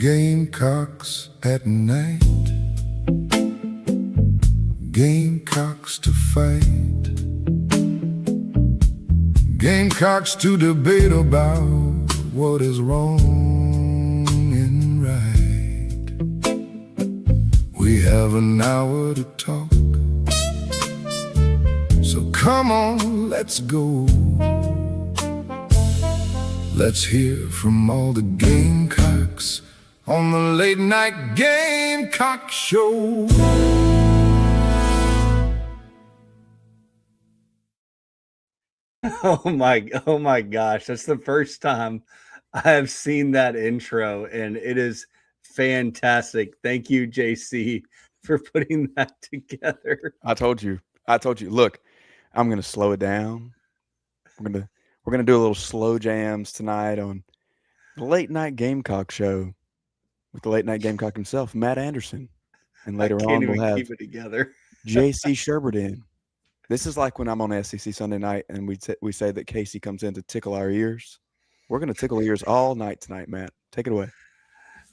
Gamecocks at night, Gamecocks to fight, Gamecocks to debate about what is wrong and right. We have an hour to talk, so come on, let's go. Let's hear from all the Gamecocks on the late night Gamecock show. Oh my gosh. That's the first time I have seen that intro, and it is fantastic. Thank you, JC, for putting that together. I told you. Look, I'm gonna slow it down. We're gonna do a little slow jams tonight on the late night Gamecock show with the late night Gamecock himself, Matt Anderson, and later on we'll have keep it together. JC Shurburtt in. This is like when I'm on SEC Sunday night and we say that Casey comes in to tickle our ears. We're gonna tickle ears all night tonight, Matt. Take it away.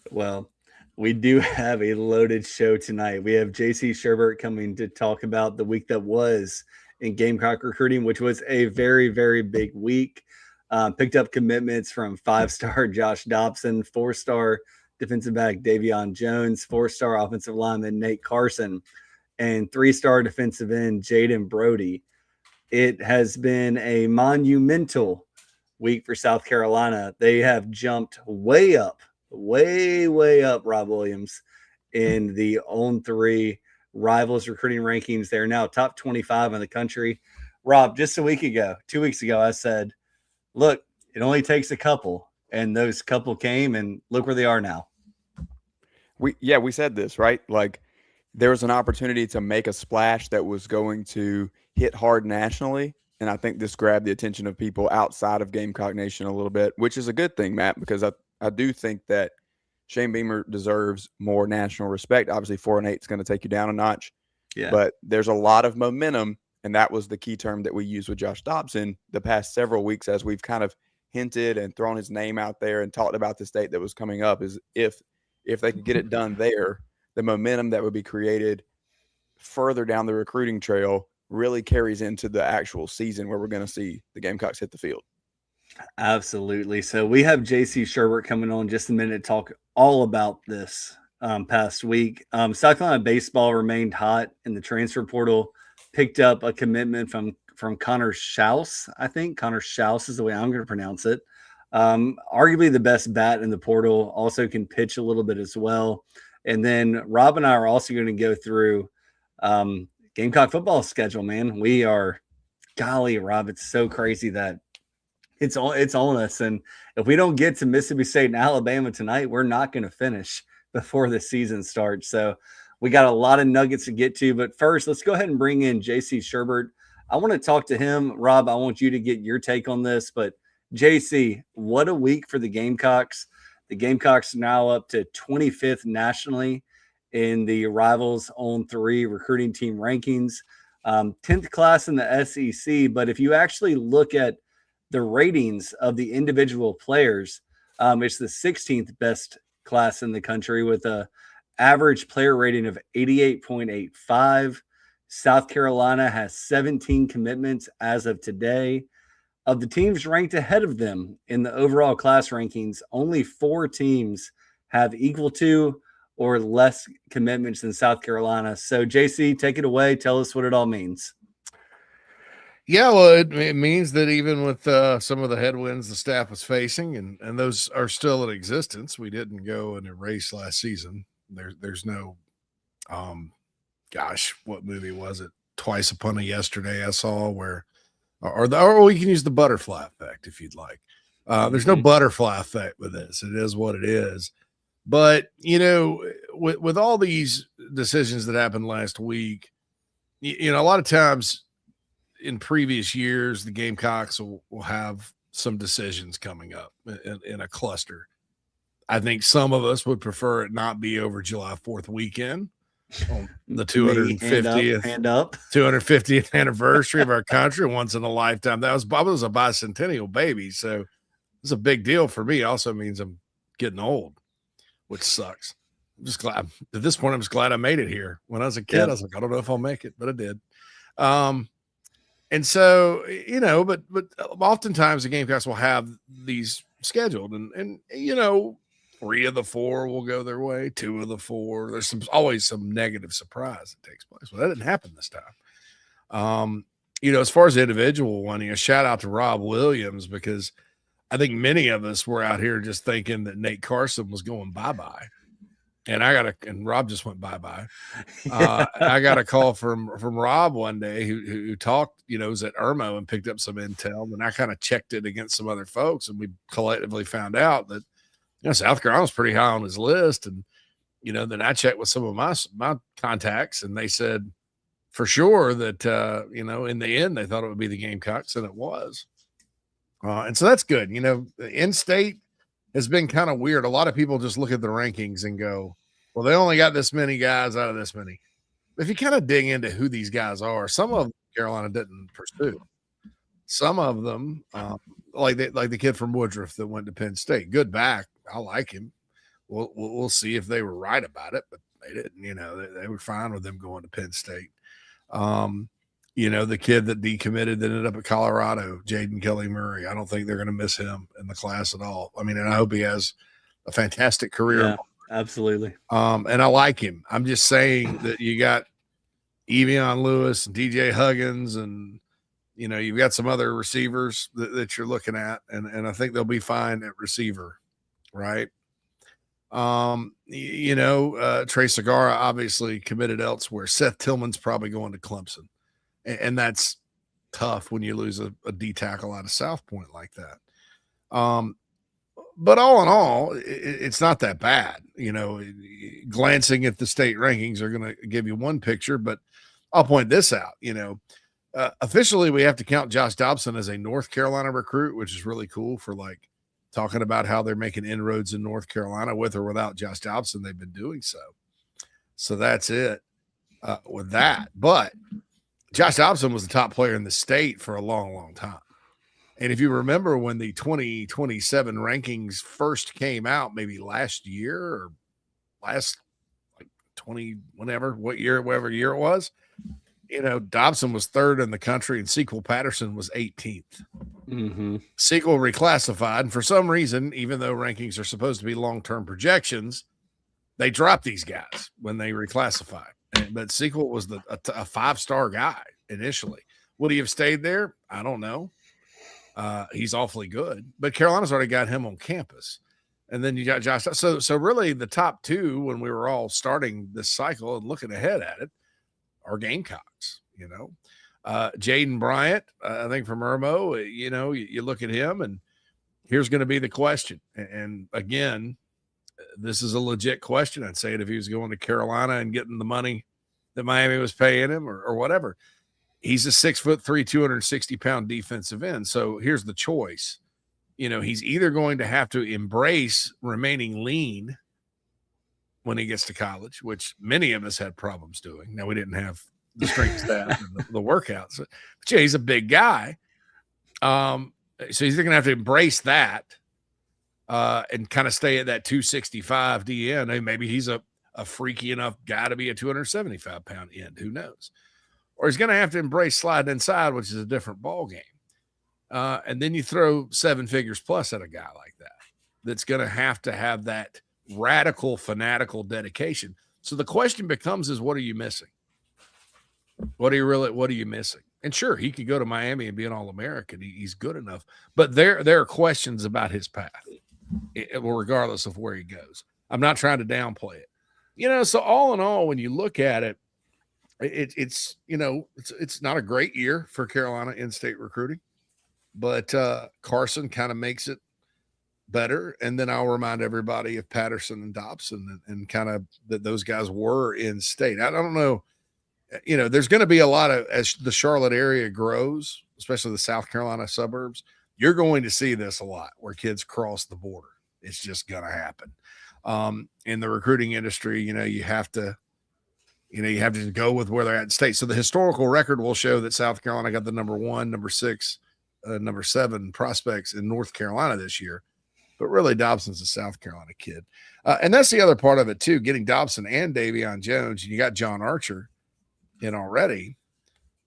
Well, we do have a loaded show tonight. We have JC Shurburtt coming to talk about the week that was in Gamecock recruiting, which was a very, very big week. Picked up commitments from 5-star Josh Dobson, 4-star defensive back Davion Jones, 4-star offensive lineman Nate Carson, and 3-star defensive end Jaden Brody. It has been a monumental week for South Carolina. They have jumped way up, Rob Williams, in the On 3 Rivals recruiting rankings. They're now top 25 in the country. Rob, just 2 weeks ago, I said, look, it only takes a couple, and those couple came, and look where they are now. We said this, right? Like, there was an opportunity to make a splash that was going to hit hard nationally, and I think this grabbed the attention of people outside of Gamecock Nation a little bit, which is a good thing, Matt, because I do think that Shane Beamer deserves more national respect. Obviously, 4-8 is going to take you down a notch. Yeah. But there's a lot of momentum, and that was the key term that we used with Josh Dobson the past several weeks as we've kind of hinted and thrown his name out there and talked about the state that was coming up, is if they could get it done there, the momentum that would be created further down the recruiting trail really carries into the actual season where we're going to see the Gamecocks hit the field. Absolutely. So we have JC Shurburtt coming on in just a minute to talk all about this past week. South Carolina baseball remained hot in the transfer portal, picked up a commitment from Connor Shouse. I think Connor Shouse is the way I'm going to pronounce it. Arguably the best bat in the portal, also can pitch a little bit as well. And then Rob and I are also going to go through Gamecock football schedule, man. We are, golly, Rob, it's so crazy that it's on us. And if we don't get to Mississippi State and Alabama tonight, we're not going to finish before the season starts. So we got a lot of nuggets to get to. But first, let's go ahead and bring in JC Shurburtt. I want to talk to him. Rob, I want you to get your take on this. But JC, what a week for the Gamecocks. The Gamecocks are now up to 25th nationally in the Rivals On 3 recruiting team rankings. 10th class in the SEC. But if you actually look at the ratings of the individual players, it's the 16th best class in the country with a average player rating of 88.85. South Carolina has 17 commitments as of today. Of the teams ranked ahead of them in the overall class rankings, only 4 teams have equal to or less commitments than South Carolina. So, JC, take it away. Tell us what it all means. Yeah, well, it means that even with some of the headwinds the staff was facing, and those are still in existence, we didn't go and erase last season. There's no, what movie was it? Twice Upon a Yesterday I saw where, or we can use the butterfly effect if you'd like. There's no butterfly effect with this. It is what it is. But, with all these decisions that happened last week, a lot of times in previous years, the Gamecocks will have some decisions coming up in a cluster. I think some of us would prefer it not be over July 4th weekend on the 250th anniversary of our country, once in a lifetime. I was a bicentennial baby, so it's a big deal for me. Also means I'm getting old. which sucks. I'm just glad at this point. I'm just glad I made it here. When I was a kid, I was like, I don't know if I'll make it, but I did. And so, but oftentimes the Gamecocks will have these scheduled, and 3 of the 4 will go their way, 2 of the 4. There's always some negative surprise that takes place. Well, that didn't happen this time. As far as the individual one, shout out to Rob Williams, because I think many of us were out here just thinking that Nate Carson was going bye-bye. And Rob just went bye-bye. I got a call from Rob one day who talked, was at Irmo and picked up some intel. And I kind of checked it against some other folks, and we collectively found out that, South Carolina's pretty high on his list. And, then I checked with some of my contacts, and they said for sure that, in the end, they thought it would be the Gamecocks, and it was. And so that's good. In-state has been kind of weird. A lot of people just look at the rankings and go, well, they only got this many guys out of this many. If you kind of dig into who these guys are, some of them Carolina didn't pursue. Some of them, like the kid from Woodruff that went to Penn State, good back. I like him. We'll see if they were right about it, but they didn't. They were fine with them going to Penn State. The kid that decommitted that ended up at Colorado, Jaden Kelly Murray. I don't think they're going to miss him in the class at all. I mean, and I hope he has a fantastic career. Yeah, absolutely. And I like him. I'm just saying that you got Evion Lewis and DJ Huggins, and you've got some other receivers that you're looking at, and I think they'll be fine at receiver, right? Trey Segarra obviously committed elsewhere. Seth Tillman's probably going to Clemson. And that's tough when you lose a D tackle out of South Point like that. But all in all, it's not that bad. Glancing at the state rankings are going to give you one picture, but I'll point this out. Officially, we have to count Josh Dobson as a North Carolina recruit, which is really cool for talking about how they're making inroads in North Carolina with or without Josh Dobson. They've been doing so. So that's it with that. But Josh Dobson was the top player in the state for a long, long time. And if you remember when the 2027 rankings first came out, maybe last year or last 20, whatever year it was, Dobson was 3rd in the country and Sequel Patterson was 18th. Mm-hmm. Sequel reclassified. And for some reason, even though rankings are supposed to be long-term projections, they dropped these guys when they reclassified. But Sequel was a 5-star guy initially. Would he have stayed there? I don't know. He's awfully good, but Carolina's already got him on campus. And then you got Josh. So really the top 2 when we were all starting this cycle and looking ahead at it are Gamecocks, Jaden Bryant, I think from Irmo, you look at him, and here's going to be the question. And again, this is a legit question. I'd say it if he was going to Carolina and getting the money that Miami was paying him or whatever. He's a 6'3", 260-pound defensive end. So here's the choice. He's either going to have to embrace remaining lean when he gets to college, which many of us had problems doing. Now, we didn't have the strength staff and the workouts. But yeah, he's a big guy. So he's going to have to embrace that and kind of stay at that 265 DN. And maybe he's a freaky enough guy to be a 275-pound end. Who knows? Or he's going to have to embrace sliding inside, which is a different ball game. And then you throw 7 figures plus at a guy like that. That's going to have that radical, fanatical dedication. So the question becomes is, what are you missing? What are you missing? And sure, he could go to Miami and be an All-American. He's good enough. But there are questions about his path, regardless of where he goes. I'm not trying to downplay it. So all in all, when you look at it, it's not a great year for Carolina in-state recruiting, but Carson kind of makes it better. And then I'll remind everybody of Patterson and Dobson and kind of that those guys were in state. I don't know, there's going to be a lot of, as the Charlotte area grows, especially the South Carolina suburbs, you're going to see this a lot where kids cross the border. It's just going to happen. In the recruiting industry, you have to go with where they're at in state. So the historical record will show that South Carolina got the number 1, number 6, number 7 prospects in North Carolina this year. but really Dobson's a South Carolina kid. And that's the other part of it too, getting Dobson and Davion Jones, and you got John Archer in already.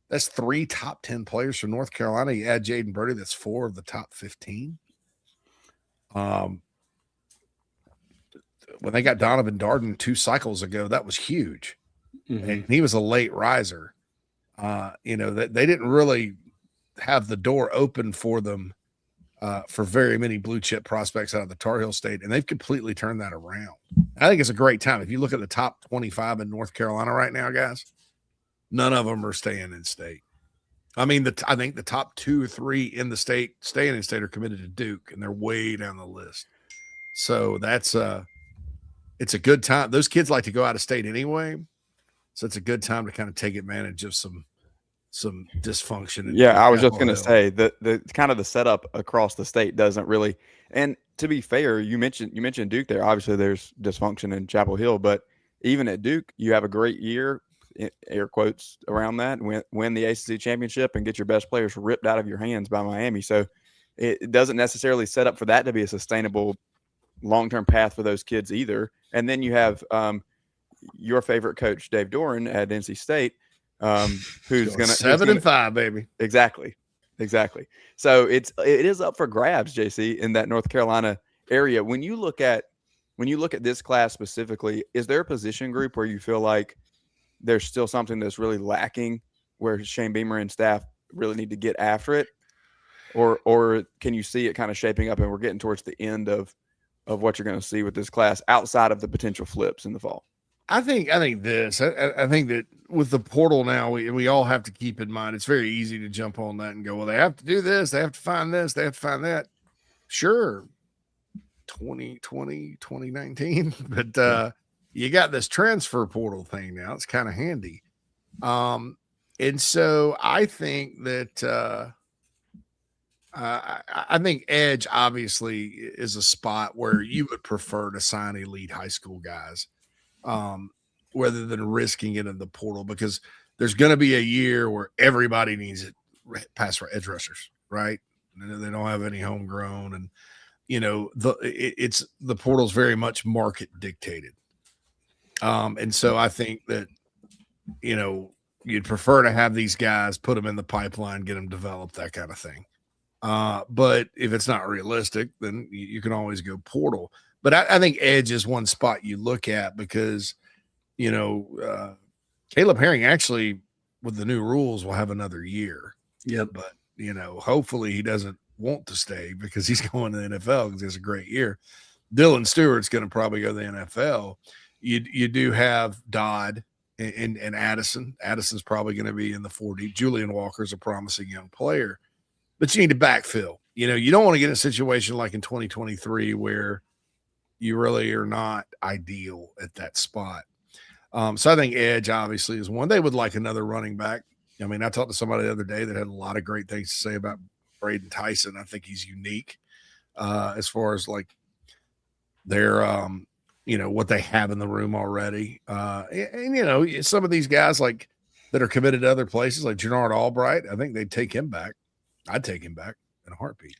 That's 3 top 10 players from North Carolina. You add Jaden Brody, that's 4 of the top 15. When they got Donovan Darden 2 cycles ago, that was huge. And he was a late riser. You know, that they didn't really have the door open for them for very many blue chip prospects out of the Tar Heel State, and they've completely turned that around. I think it's a great time. If you look at the top 25 in North Carolina right now, guys, none of them are staying in state. I mean, I think the top 2 or 3 in the state staying in state are committed to Duke, and they're way down the list. So that's it's a good time. Those kids like to go out of state anyway, so it's a good time to kind of take advantage of some dysfunction. Yeah, I was just going to say the kind of the setup across the state doesn't really. And to be fair, you mentioned Duke there. Obviously, there's dysfunction in Chapel Hill, but even at Duke, you have a great year, air quotes around that, win the ACC championship and get your best players ripped out of your hands by Miami. So it doesn't necessarily set up for that to be a sustainable long-term path for those kids either. And then you have your favorite coach, Dave Doran at NC State, who's going to 7-5, baby. Exactly. So it is up for grabs, JC, in that North Carolina area. When you look at this class specifically, is there a position group where you feel like there's still something that's really lacking, where Shane Beamer and staff really need to get after it, or can you see it kind of shaping up and we're getting towards the end of what you're going to see with this class outside of the potential flips in the fall? I think that with the portal now, we all have to keep in mind, it's very easy to jump on that and go, well, they have to do this, they have to find this, they have to find that. Sure, 2020, 2019, but you got this transfer portal thing now. It's kind of handy. And so I think that I think edge obviously is a spot where you would prefer to sign elite high school guys, rather than risking it in the portal, because there's going to be a year where everybody needs it, pass edge rushers, right? And they don't have any homegrown, and it's the portal's very much market dictated. And so I think that you'd prefer to have these guys, put them in the pipeline, get them developed, that kind of thing. But if it's not realistic, then you can always go portal. But I think edge is one spot you look at because, Caleb Herring actually, with the new rules, will have another year. Yep. But, hopefully he doesn't want to stay because he's going to the NFL because he has a great year. Dylan Stewart's going to probably go to the NFL. You do have Dodd and Addison. Addison's probably going to be in the 40. Julian Walker's a promising young player. But you need to backfill. You don't want to get in a situation like in 2023 where you really are not ideal at that spot. So I think edge obviously is one. They would like another running back. I mean, I talked to somebody the other day that had a lot of great things to say about Braden Tyson. I think he's unique as far as like their, what they have in the room already. And some of these guys like that are committed to other places, like Jernard Albright, I think they'd take him back. I'd take him back in a heartbeat.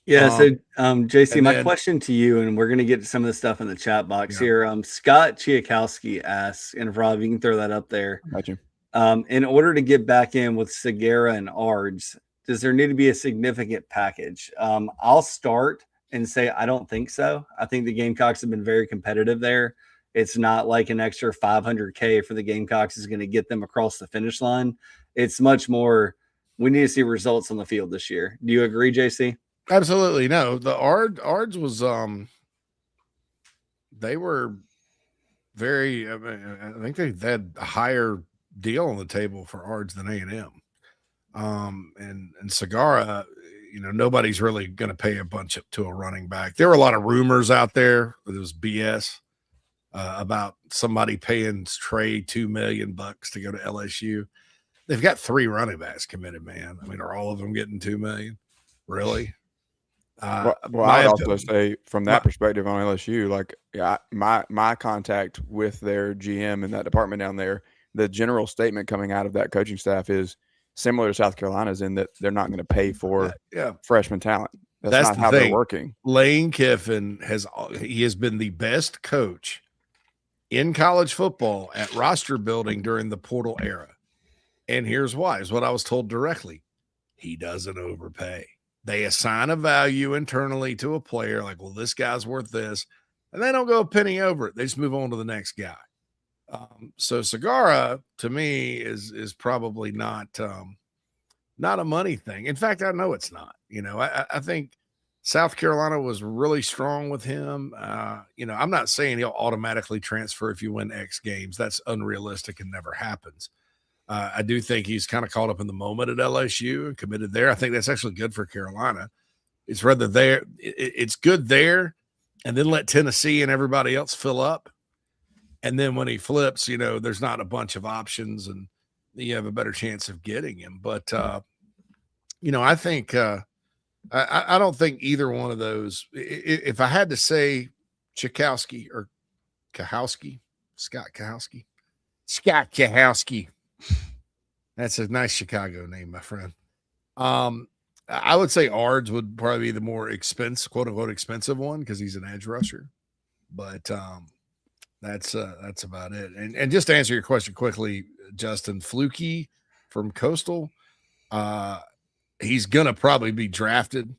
Yeah. So, JC, my question to you, and we're going to get to some of the stuff in the chat box here. Scott Chiakowski asks, and Rob, you can throw that up there. Got you. In order to get back in with Segura and Ards, does there need to be a significant package? I'll start and say I don't think so. I think the Gamecocks have been very competitive there. It's not like an extra $500K for the Gamecocks is going to get them across the finish line. It's much more, we need to see results on the field this year. Do you agree, JC? Absolutely. No, the Ards was they were very, I think they had a higher deal on the table for Ards than A&M. And Segura, nobody's really going to pay a bunch up to a running back. There were a lot of rumors out there that it was BS about somebody paying Trey $2 million to go to LSU. They've got 3 running backs committed, man. I mean, are all of them getting $2 million? Really? Well, I'd also say from that perspective on LSU, like my contact with their GM in that department down there, the general statement coming out of that coaching staff is similar to South Carolina's in that they're not going to pay for freshman talent. That's not the how thing. they're working. Lane Kiffin has been the best coach in college football at roster building during the portal era. And here's why, is what I was told directly. He doesn't overpay. They assign a value internally to a player like, well, this guy's worth this, and they don't go a penny over it. They just move on to the next guy. So Segura, to me, is probably not a money thing. In fact, I know it's not. I think South Carolina was really strong with him. I'm not saying he'll automatically transfer if you win X games. That's unrealistic and never happens. I do think he's kind of caught up in the moment at LSU and committed there. I think that's actually good for Carolina. It's rather there. It's good there, and then let Tennessee and everybody else fill up. And then when he flips, there's not a bunch of options, and you have a better chance of getting him. But I think I don't think either one of those. If I had to say, Chakowski or Kahowski, Scott Kahowski. That's a nice Chicago name, my friend. I would say Ards would probably be the more quote unquote expensive one because he's an edge rusher. But that's about it. And just to answer your question quickly, Justin, Fluky from Coastal, he's gonna probably be drafted.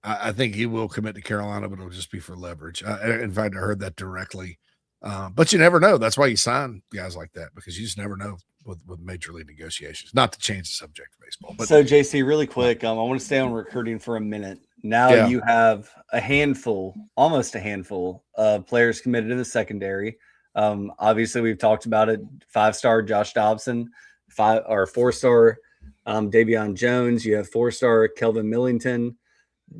I think he will commit to Carolina, but it'll just be for leverage. In fact, I heard that directly. But you never know. That's why you sign guys like that, because you just never know with major league negotiations. Not to change the subject of baseball. But so JC, really quick, I want to stay on recruiting for a minute. Now you have almost a handful of players committed in the secondary. Obviously, we've talked about it. 5-star Josh Dobson, 4-star Davion Jones. You have 4-star Kelvin Millington.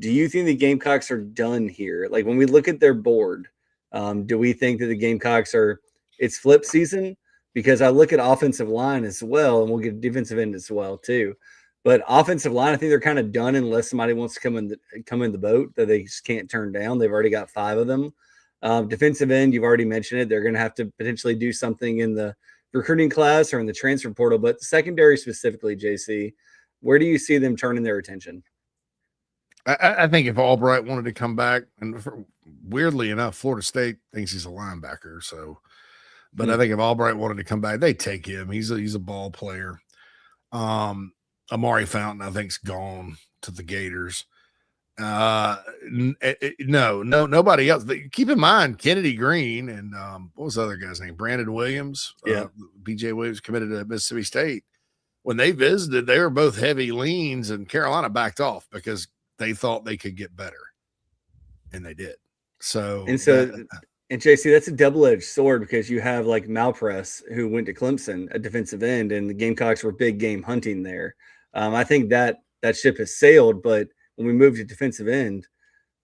Do you think the Gamecocks are done here? Like when we look at their board, do we think that the Gamecocks it's flip season? Because I look at offensive line as well, and we'll get defensive end as well too. But offensive line, I think they're kind of done unless somebody wants to come in the boat that they just can't turn down. They've already got 5 of them. Defensive end, you've already mentioned it. They're going to have to potentially do something in the recruiting class or in the transfer portal. But secondary specifically, JC, where do you see them turning their attention? I think if Albright wanted to come back, and weirdly enough, Florida State thinks he's a linebacker. So, but I think if Albright wanted to come back, they take him. He's a ball player. Amari Fountain, I think, is gone to the Gators. Nobody else. Keep in mind, Kennedy Green and what was the other guy's name? Brandon Williams. BJ Williams committed to Mississippi State. When they visited, they were both heavy leans, and Carolina backed off because they thought they could get better, and they did. And JC, that's a double-edged sword because you have like Malpress, who went to Clemson, a defensive end, and the Gamecocks were big game hunting there. I think that ship has sailed, but when we move to defensive end,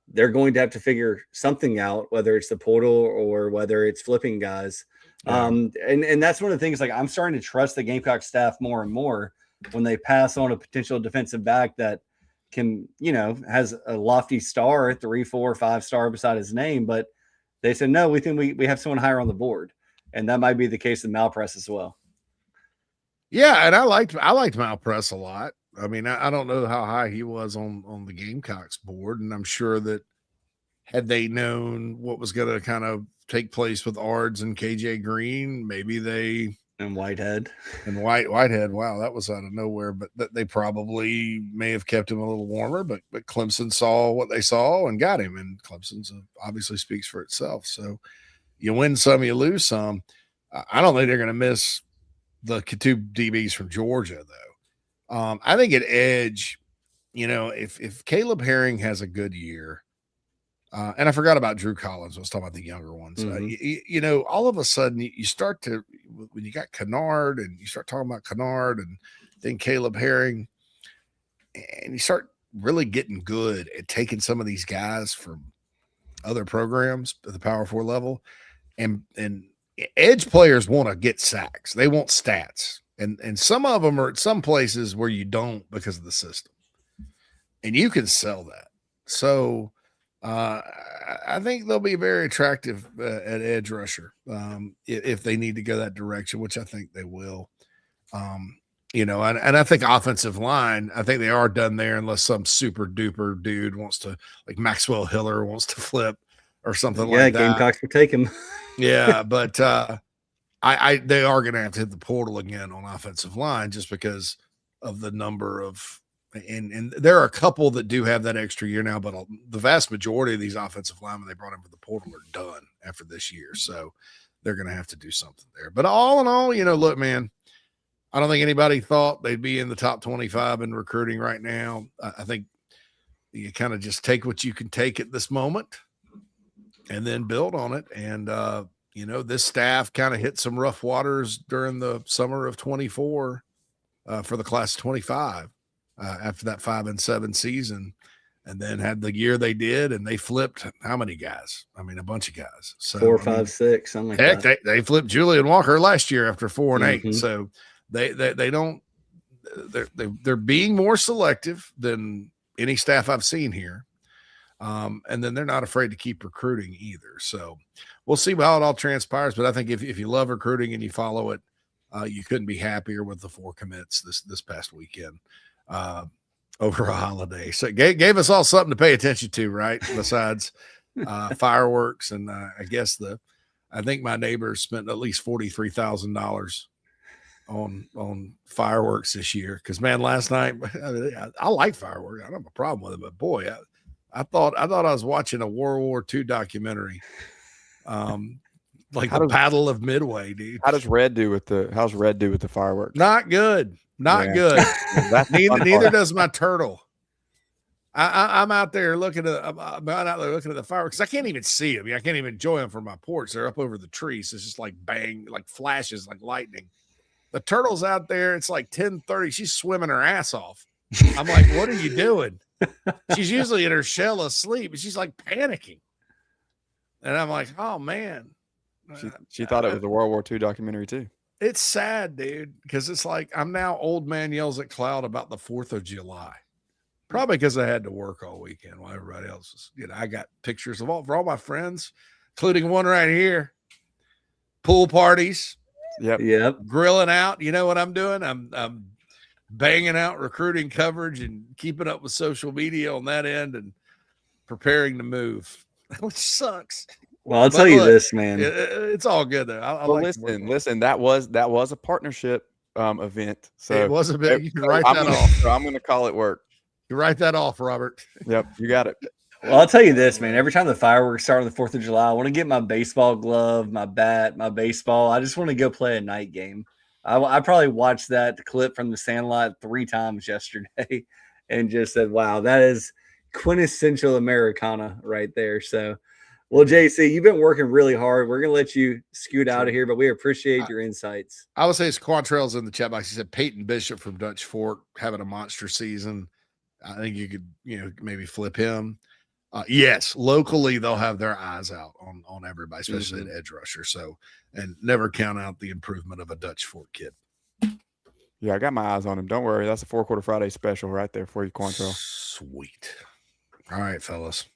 they're going to have to figure something out, whether it's the portal or whether it's flipping guys. Yeah. And that's one of the things, like, I'm starting to trust the Gamecock staff more and more when they pass on a potential defensive back that can, has a lofty star, 3, 4, 5-star beside his name, but they said, no, we think we have someone higher on the board. And that might be the case with Malpress as well. Yeah. And I liked Malpress a lot. I mean, I don't know how high he was on the Gamecocks board. And I'm sure that had they known what was going to kind of take place with Ards and KJ Green, maybe they, and Whitehead. Whitehead. Wow, that was out of nowhere. But they probably may have kept him a little warmer. But Clemson saw what they saw and got him. And Clemson's obviously speaks for itself. So you win some, you lose some. I don't think they're going to miss the two DBs from Georgia, though. I think at edge, if Caleb Herring has a good year, and I forgot about Drew Collins. I was talking about the younger ones. Mm-hmm. All of a sudden you start to, when you got Kennard and you start talking about Kennard and then Caleb Herring, and you start really getting good at taking some of these guys from other programs at the Power 4 level, and edge players want to get sacks. They want stats, and some of them are at some places where you don't because of the system, and you can sell that. So. I think they'll be very attractive at edge rusher if they need to go that direction, which I think they will. And I think offensive line, I think they are done there unless some super duper dude wants to, like Maxwell Hiller wants to flip or something like that. Gamecocks will take him. Yeah, but they are going to have to hit the portal again on offensive line just because of the number of and there are a couple that do have that extra year now, but the vast majority of these offensive linemen they brought in for the portal are done after this year, so they're going to have to do something there. But all in all, look, man, I don't think anybody thought they'd be in the top 25 in recruiting right now. I think you kind of just take what you can take at this moment and then build on it. And this staff kind of hit some rough waters during the summer of 24 for the class of 25 after that 5-7 season, and then had the year they did, and they flipped how many guys? I mean, a bunch of guys. So 4, 5, 6, something like heck, that. They flipped Julian Walker last year after 4-8. So they don't. They're being more selective than any staff I've seen here. And then they're not afraid to keep recruiting either. So we'll see how it all transpires. But I think if you love recruiting and you follow it, you couldn't be happier with the 4 commits this past weekend over a holiday. So it gave us all something to pay attention to, right? Besides fireworks. And I think my neighbors spent at least $43,000 on fireworks this year. Because, man, last night, I like fireworks. I don't have a problem with it. But, boy, I thought I was watching a World War II documentary, like the Battle of Midway, dude. How's Red do with the fireworks? Not good. Not good. Neither does my turtle. I'm out there looking at the fireworks. I can't even see them. I can't even enjoy them from my porch. They're up over the trees. It's just like bang, like flashes, like lightning. The turtle's out there. It's like 10:30. She's swimming her ass off. I'm like, what are you doing? She's usually in her shell asleep, and she's like panicking. And I'm like, oh man. She thought it was a World War II documentary too. It's sad, dude, because it's like I'm now old man yells at cloud about the 4th of July. Probably because I had to work all weekend while everybody else was, I got pictures of all my friends, including one right here. Pool parties. Yep. Grilling out. You know what I'm doing? I'm banging out recruiting coverage and keeping up with social media on that end and preparing to move, which sucks. Well, I'll tell you this, man. It's all good though. Listen. That was a partnership event. So it was a bit. You can write that off. So I'm going to call it work. You write that off, Robert. Yep, you got it. Well, I'll tell you this, man. Every time the fireworks start on the 4th of July, I want to get my baseball glove, my bat, my baseball. I just want to go play a night game. I probably watched that clip from the Sandlot 3 times yesterday and just said, wow, that is quintessential Americana right there. So, well, JC, you've been working really hard. We're going to let you scoot out of here, but we appreciate your insights. I would say it's Quantrell's in the chat box. He said Peyton Bishop from Dutch Fork having a monster season. I think you could, maybe flip him. Yes, locally they'll have their eyes out on everybody, especially an edge rusher. So, and never count out the improvement of a Dutch Fork kid. Yeah, I got my eyes on him. Don't worry, that's a 4 Quarter Friday special right there for you, Quantrell. Sweet. All right, fellas.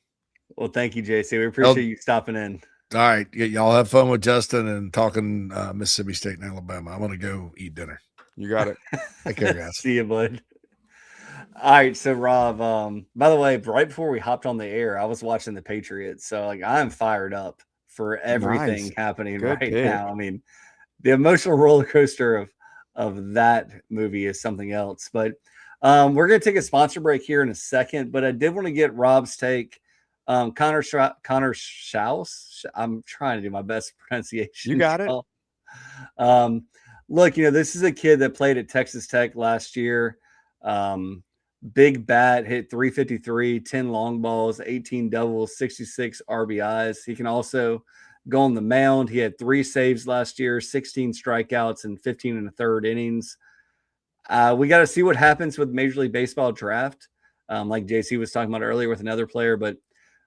Well, thank you, JC. We appreciate you stopping in. All right, y'all have fun with Justin and talking Mississippi State and Alabama. I'm gonna go eat dinner. You got it. Take care, guys. See you, bud. All right, so Rob, by the way, right before we hopped on the air, I was watching the Patriots. So I'm fired up for everything happening now. I mean, the emotional roller coaster of that movie is something else. But we're going to take a sponsor break here in a second, but I did want to get Rob's take. Connor Shouse. I'm trying to do my best pronunciation. You got it. Look, this is a kid that played at Texas Tech last year. Big bat, hit 353, 10 long balls, 18 doubles, 66 RBIs. He can also go on the mound. He had 3 saves last year, 16 strikeouts, and 15 1/3 innings. We got to see what happens with Major League Baseball draft, like JC was talking about earlier with another player. But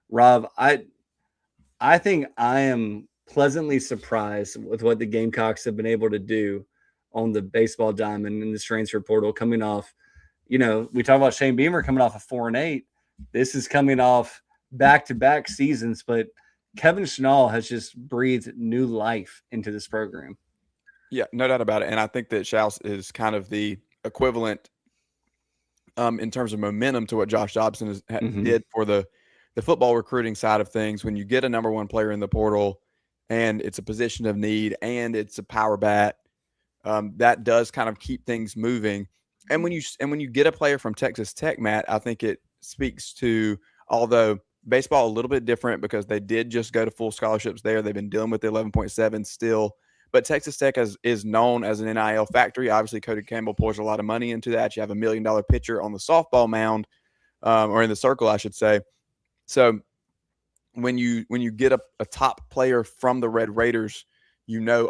Rob, I think I am pleasantly surprised with what the Gamecocks have been able to do on the baseball diamond in this transfer portal coming off. We talk about Shane Beamer coming off a 4-8. This is coming off back-to-back seasons, but Kevin Schnall has just breathed new life into this program. Yeah, no doubt about it. And I think that Shouse is kind of the equivalent in terms of momentum to what Josh Dobson did for the football recruiting side of things. When you get a number one player in the portal and it's a position of need and it's a power bat, that does kind of keep things moving. And when you get a player from Texas Tech, Matt, I think it speaks to, although baseball a little bit different because they did just go to full scholarships there. They've been dealing with the 11.7 still. But Texas Tech is known as an NIL factory. Obviously, Cody Campbell pours a lot of money into that. You have $1 million pitcher on the softball mound, or in the circle, I should say. So when you get a top player from the Red Raiders,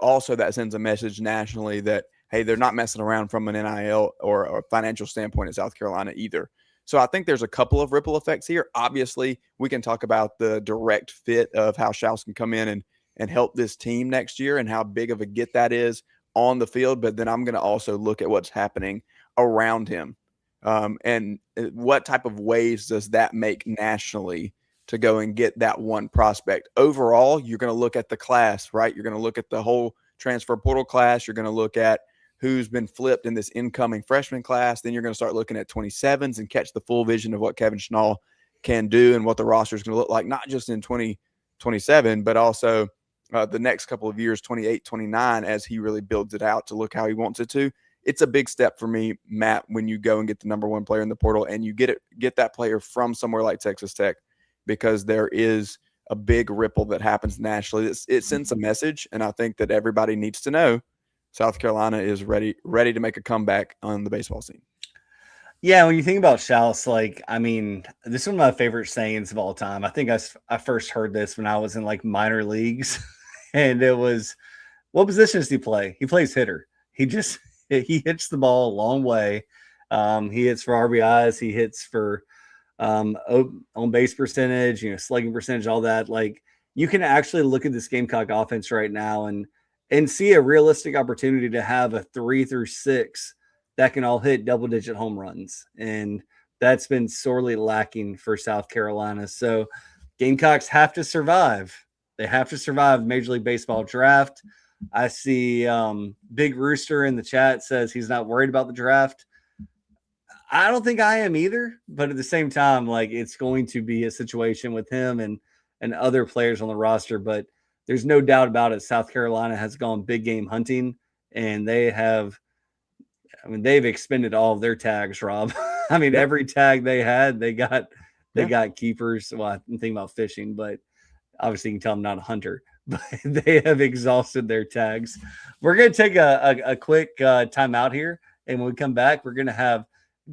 also that sends a message nationally that, hey, they're not messing around from an NIL or financial standpoint in South Carolina either. So I think there's a couple of ripple effects here. Obviously, we can talk about the direct fit of how Shouse can come in and help this team next year and how big of a get that is on the field. But then I'm going to also look at what's happening around him. And what type of waves does that make nationally to go and get that one prospect? Overall, you're going to look at the class, right? You're going to look at the whole transfer portal class. You're going to look at who's been flipped in this incoming freshman class. Then you're going to start looking at 27s and catch the full vision of what Kevin Schnall can do and what the roster is going to look like, not just in 2027, but also the next couple of years, 28, 29, as he really builds it out to look how he wants it to. It's a big step for me, Matt, when you go and get the number one player in the portal and you get that player from somewhere like Texas Tech, because there is a big ripple that happens nationally. It sends a message, and I think that everybody needs to know South Carolina is ready to make a comeback on the baseball scene. Yeah, when you think about Shouse, this is one of my favorite sayings of all time. I think I first heard this when I was in minor leagues, and it was, what position does he play? He plays hitter. He hits the ball a long way. He hits for RBIs. He hits for on base percentage, slugging percentage, all that. You can actually look at this Gamecock offense right now and see a realistic opportunity to have a 3 through 6 that can all hit double-digit home runs. And that's been sorely lacking for South Carolina. So Gamecocks have to survive. They have to survive Major League Baseball draft. I see Big Rooster in the chat says he's not worried about the draft. I don't think I am either. But at the same time, it's going to be a situation with him and other players on the roster. But there's no doubt about it. South Carolina has gone big game hunting, and they've expended all of their tags, Rob. Every tag they had, they got keepers. Well, I'm thinking about fishing, but obviously you can tell I'm not a hunter, but they have exhausted their tags. We're going to take a quick timeout here. And when we come back, we're going to have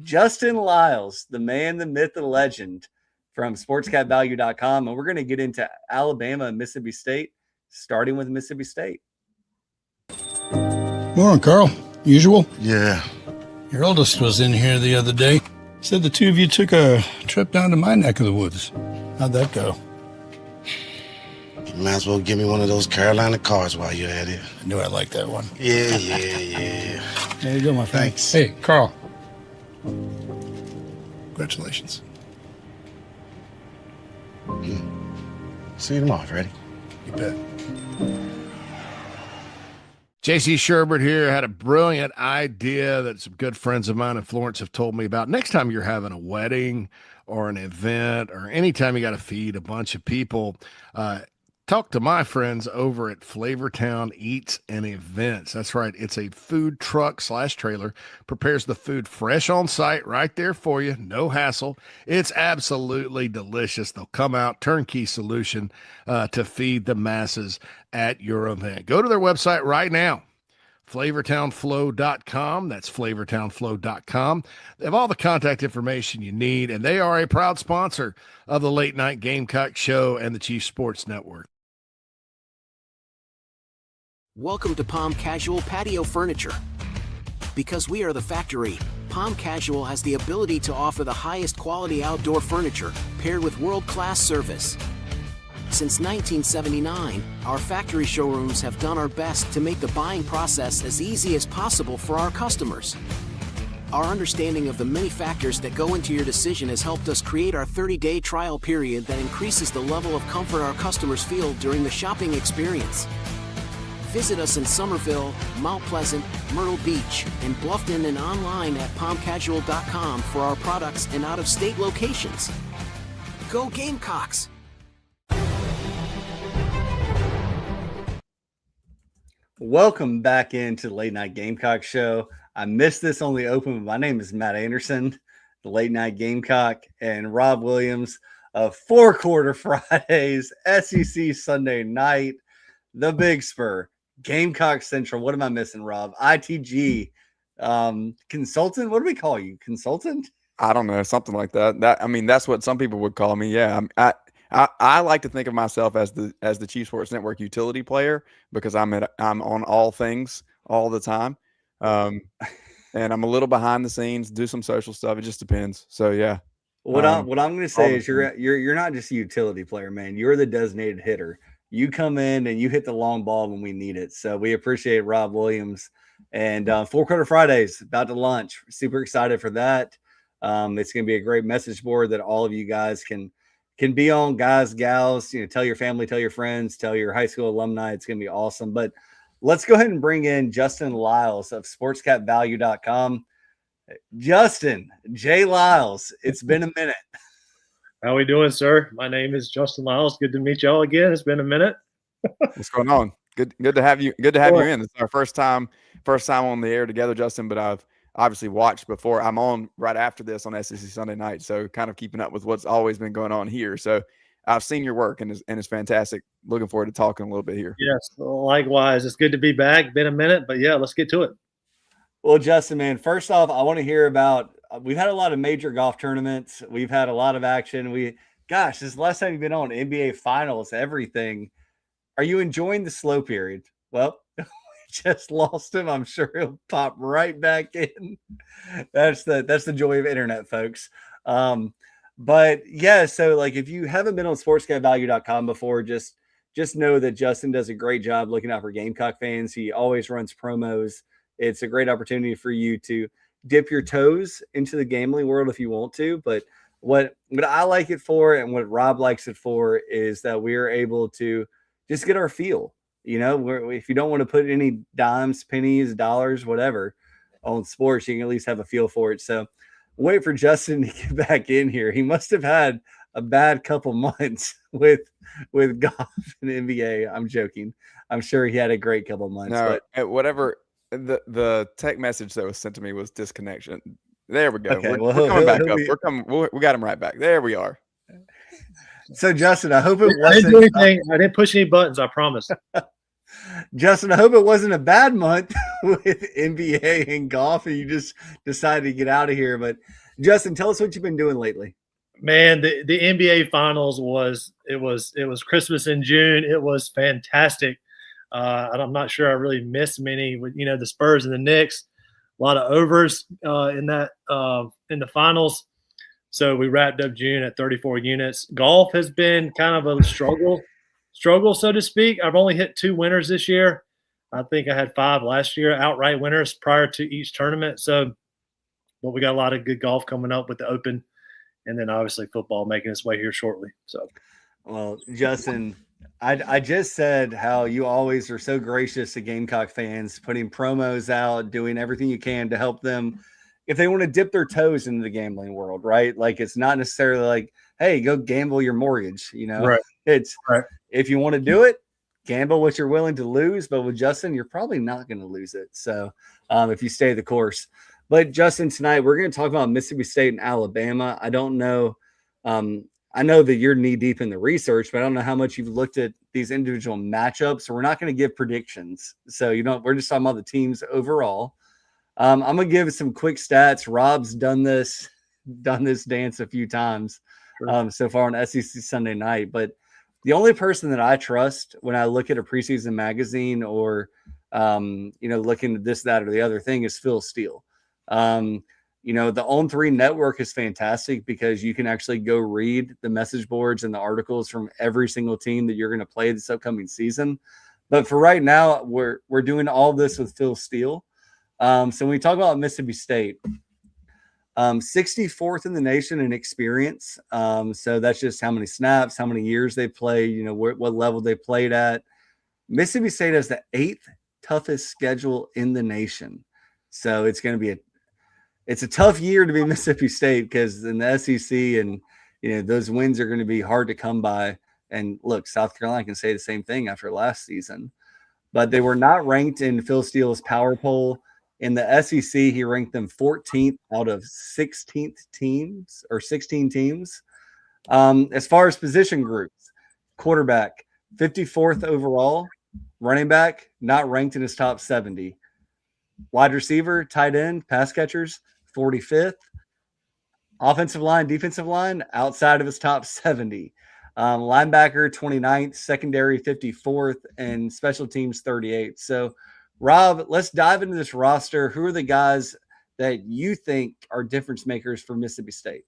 Justin Lyles, the man, the myth, the legend from sportscatvalue.com. And we're going to get into Alabama and Mississippi State, starting with Mississippi State. Morning, Carl. Usual? Yeah. Your oldest was in here the other day. Said the two of you took a trip down to my neck of the woods. How'd that go? You might as well give me one of those Carolina cars while you're at it. I knew I liked that one. Yeah. There you go, my friend. Thanks. Hey, Carl. Congratulations. See you tomorrow, Freddie. You bet. JC Shurburtt here had a brilliant idea that some good friends of mine in Florence have told me about. Next time you're having a wedding or an event or anytime you got to feed a bunch of people, talk to my friends over at Flavortown Eats and Events. That's right. It's a food truck / trailer, prepares the food fresh on site right there for you. No hassle. It's absolutely delicious. They'll come out, turnkey solution to feed the masses at your event. Go to their website right now. flavortownflow.com. That's flavortownflow.com. They have all the contact information you need, and they are a proud sponsor of the Late Night Gamecock Show and the Chief Sports Network. Welcome to Palm Casual Patio Furniture. Because we are the factory, Palm Casual has the ability to offer the highest quality outdoor furniture paired with world-class service. Since 1979, our factory showrooms have done our best to make the buying process as easy as possible for our customers. Our understanding of the many factors that go into your decision has helped us create our 30-day trial period that increases the level of comfort our customers feel during the shopping experience. Visit us in Somerville, Mount Pleasant, Myrtle Beach, and Bluffton, and online at palmcasual.com for our products and out-of-state locations. Go Gamecocks! Welcome back into the Late Night Gamecock Show. I missed this on the open, but my name is Matt Anderson, the Late Night Gamecock, and Rob Williams of Four Quarter Fridays, SEC Sunday Night, the Big Spur, Gamecock Central. What am I missing, Rob? ITG consultant? What do we call you? Consultant? I don't know, something like that. That's what some people would call me. Yeah, I like to think of myself as the Chief Sports Network utility player because I'm on all things all the time, and I'm a little behind the scenes, do some social stuff. It just depends. So yeah. What I'm going to say is you're not just a utility player, man. You're the designated hitter. You come in and you hit the long ball when we need it. So we appreciate Rob Williams and Four Quarter Fridays about to launch. Super excited for that. It's going to be a great message board that all of you guys can be on, guys, gals. Tell your family, tell your friends, tell your high school alumni. It's going to be awesome. But let's go ahead and bring in Justin Lyles of sportscapvalue.com. Justin, Jay Lyles, it's been a minute. How we doing, sir? My name is Justin Lyles. Good to meet y'all again. It's been a minute. What's going on? Good to have you. Good to have you in. It's our first time on the air together, Justin. But I've obviously watched before. I'm on right after this on SEC Sunday Night, so kind of keeping up with what's always been going on here. So I've seen your work, and it's fantastic. Looking forward to talking a little bit here. Yes, likewise. It's good to be back. Been a minute, but yeah, let's get to it. Well, Justin, man, first off, I want to hear about we've had a lot of major golf tournaments. We've had a lot of action. This is the last time you've been on NBA Finals, everything. Are you enjoying the slow period? Well, we just lost him. I'm sure he'll pop right back in. That's the joy of internet, folks. But yeah, so like if you haven't been on sportscapvalue.com before, just know that Justin does a great job looking out for Gamecock fans. He always runs promos. It's a great opportunity for you to dip your toes into the gambling world if you want to. But what I like it for and what Rob likes it for is that we're able to just get our feel. If you don't want to put any dimes, pennies, dollars, whatever on sports, you can at least have a feel for it. So wait for Justin to get back in here. He must have had a bad couple months with golf and NBA. I'm joking. I'm sure he had a great couple months. No, whatever. The tech message that was sent to me was disconnection. There we go. Okay, we're coming back up. We're coming. We got him right back. There we are. So Justin, I hope it wasn't. I didn't do anything. I didn't push any buttons. I promise. Justin, I hope it wasn't a bad month with NBA and golf, and you just decided to get out of here. But Justin, tell us what you've been doing lately. Man, the NBA Finals was Christmas in June. It was fantastic. And I'm not sure I really missed many with the Spurs and the Knicks. A lot of overs in the finals. So we wrapped up June at 34 units. Golf has been kind of a struggle, so to speak. I've only hit 2 winners this year. I think I had 5 last year, outright winners prior to each tournament. But we got a lot of good golf coming up with the Open, and then obviously football making its way here shortly. So, well, Justin, I just said how you always are so gracious to Gamecock fans, putting promos out, doing everything you can to help them if they want to dip their toes into the gambling world, right? Like it's not necessarily like, hey, go gamble your mortgage, Right. It's right. If you want to do it, gamble what you're willing to lose. But with Justin, you're probably not going to lose it. So if you stay the course. But Justin, tonight we're going to talk about Mississippi State and Alabama. I don't know. I know that you're knee deep in the research, but I don't know how much you've looked at these individual matchups. So we're not going to give predictions. So, we're just talking about the teams overall. I'm going to give some quick stats. Rob's done this dance a few times so far on SEC Sunday Night. But the only person that I trust when I look at a preseason magazine or, looking at this, that, or the other thing is Phil Steele. The On3 network is fantastic because you can actually go read the message boards and the articles from every single team that you're going to play this upcoming season. But for right now, we're doing all this with Phil Steele. So when we talk about Mississippi State, 64th in the nation in experience. So that's just how many snaps, how many years they play, what level they played at. Mississippi State has the 8th toughest schedule in the nation. So it's going to be it's a tough year to be Mississippi State because in the SEC and those wins are going to be hard to come by. And look, South Carolina can say the same thing after last season, but they were not ranked in Phil Steele's power poll. In the SEC, he ranked them 14th out of 16 teams. As far as position groups, quarterback 54th overall, running back not ranked in his top 70. Wide receiver, tight end, pass catchers, 45th. Offensive line, defensive line, outside of his top 70. Linebacker, 29th. Secondary, 54th. And special teams, 38th. So, Rob, let's dive into this roster. Who are the guys that you think are difference makers for Mississippi State?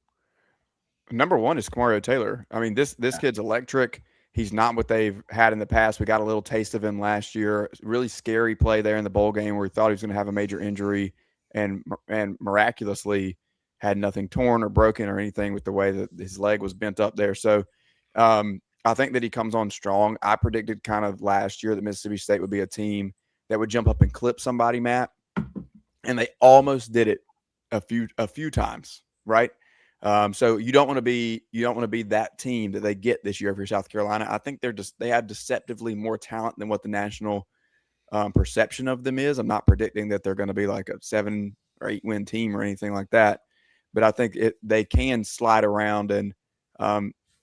Number one is Kamario Taylor. I mean, this kid's electric. He's not what they've had in the past. We got a little taste of him last year. Really scary play there in the bowl game where we thought he was going to have a major injury, and miraculously had nothing torn or broken or anything with the way that his leg was bent up there. So I think that he comes on strong. I predicted kind of last year that Mississippi State would be a team that would jump up and clip somebody, Matt, and they almost did it a few times, right? So you don't want to be that team that they get this year for South Carolina. I think they have deceptively more talent than what the national perception of them is. I'm not predicting that they're going to be like a 7 or 8 win team or anything like that, but I think they can slide around and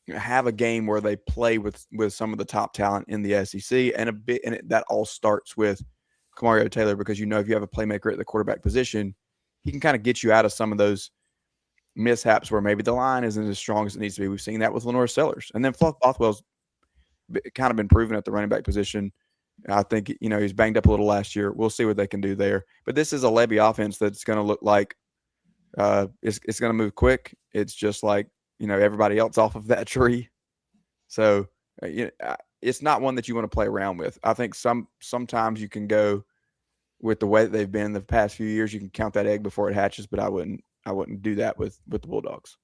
have a game where they play with some of the top talent in the SEC, and that all starts with Kamario Taylor, because if you have a playmaker at the quarterback position, he can kind of get you out of some of those mishaps where maybe the line isn't as strong as it needs to be. We've seen that with Lenore Sellers, and then Fluff Bothwell's kind of been proven at the running back position. I think he's banged up a little last year. We'll see what they can do there. But this is a Levy offense that's going to look like it's going to move quick. It's just like everybody else off of that tree. So it's not one that you want to play around with. I think sometimes you can go with the way that they've been the past few years. You can count that egg before it hatches, but I wouldn't do that with the Bulldogs.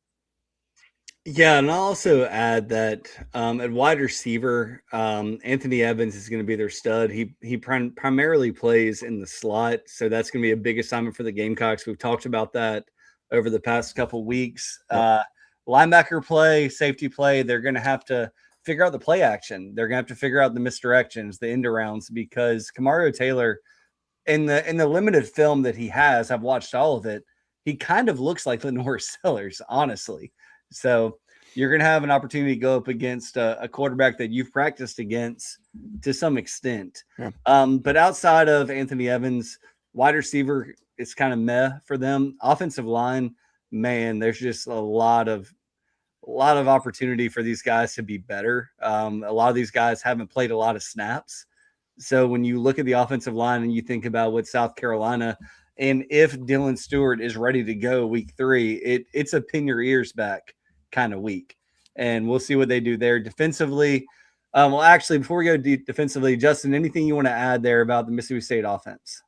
Yeah, and I'll also add that at wide receiver, Anthony Evans is going to be their stud. He primarily plays in the slot, so that's going to be a big assignment for the Gamecocks. We've talked about that over the past couple weeks. Yep. Linebacker play, safety play, they're going to have to figure out the play action. They're going to have to figure out the misdirections, the end arounds, because Kamario Taylor, in the limited film that he has, I've watched all of it, he kind of looks like Lenore Sellers, honestly. So you're going to have an opportunity to go up against a quarterback that you've practiced against to some extent. Yeah. But outside of Anthony Evans, wide receiver, it's kind of meh for them. Offensive line, man, there's just a lot of opportunity for these guys to be better. A lot of these guys haven't played a lot of snaps. So when you look at the offensive line and you think about what South Carolina, and if Dylan Stewart is ready to go week 3, it's a pin your ears back kind of week. And we'll see what they do there defensively. Well, actually, before we go defensively, Justin, anything you want to add there about the Mississippi State offense?